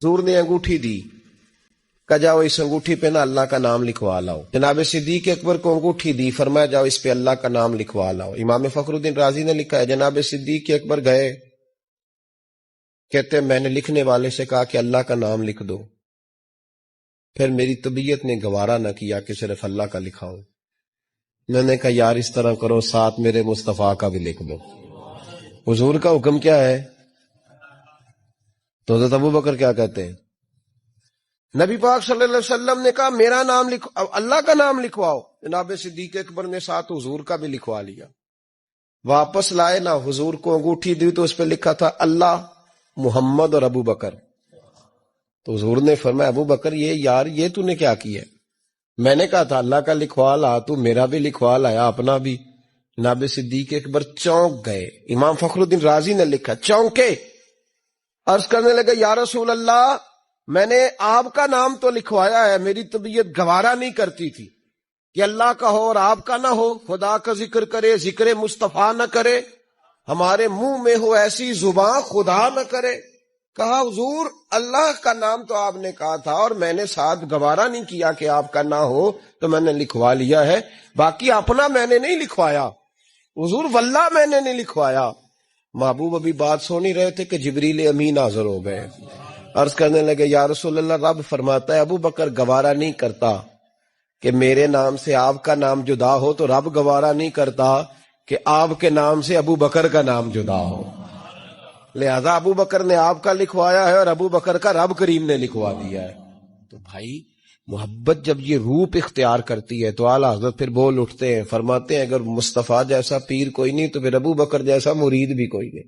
حضور نے انگوٹھی دی، کہا جاؤ اس انگوٹھی پہ نا اللہ کا نام لکھوا لاؤ۔ جناب صدیق اکبر کو انگوٹھی دی، فرمایا جاؤ اس پہ اللہ کا نام لکھوا لاؤ۔ امام فخر الدین رازی نے لکھا ہے جناب صدیق اکبر گئے، کہتے میں نے لکھنے والے سے کہا کہ اللہ کا نام لکھ دو، پھر میری طبیعت نے گوارا نہ کیا کہ صرف اللہ کا لکھاؤں، میں نے کہا یار اس طرح کرو ساتھ میرے مصطفیٰ کا بھی لکھ دو۔ حضور کا حکم کیا ہے؟ تو حضرت ابو بکر کیا کہتے ہیں؟ نبی پاک صلی اللہ علیہ وسلم نے کہا میرا نام لکھو، اللہ کا نام لکھواؤ۔ جناب صدیق اکبر نے ساتھ حضور کا بھی لکھوا لیا۔ واپس لائے نا، حضور کو انگوٹھی دی تو اس پہ لکھا تھا اللہ، محمد اور ابو بکر۔ تو حضور نے فرمایا ابو بکر یہ تو نے کیا کیا؟ میں نے کہا تھا اللہ کا لکھوا لا، تو میرا بھی لکھوا لایا اپنا بھی۔ جناب صدیق اکبر چونک گئے۔ امام فخر الدین رازی نے لکھا چونکے، عرض کرنے لگے یا رسول اللہ میں نے آپ کا نام تو لکھوایا ہے، میری طبیعت گوارا نہیں کرتی تھی کہ اللہ کا ہو اور آپ کا نہ ہو، خدا کا ذکر کرے ذکر مصطفیٰ نہ کرے، ہمارے منہ میں ہو ایسی زبان خدا نہ کرے۔ کہا حضور اللہ کا نام تو آپ نے کہا تھا اور میں نے ساتھ گوارا نہیں کیا کہ آپ کا نہ ہو، تو میں نے لکھوا لیا ہے، باقی اپنا میں نے نہیں لکھوایا حضور، واللہ میں نے نہیں لکھوایا۔ محبوب ابھی بات سو نہیں رہے تھے کہ جبریل امین حاضر ہو گئے، عرض کرنے لگے یا رسول اللہ رب فرماتا ہے ابو بکر گوارا نہیں کرتا کہ میرے نام سے آپ کا نام جدا ہو، تو رب گوارا نہیں کرتا کہ آپ کے نام سے ابو بکر کا نام جدا ہو، لہذا ابو بکر نے آپ کا لکھوایا ہے اور ابو بکر کا رب کریم نے لکھوا دیا ہے۔ تو بھائی محبت جب یہ روپ اختیار کرتی ہے تو اعلیٰ حضرت پھر بول اٹھتے ہیں، فرماتے ہیں اگر مصطفیٰ جیسا پیر کوئی نہیں تو پھر ابو بکر جیسا مرید بھی کوئی نہیں۔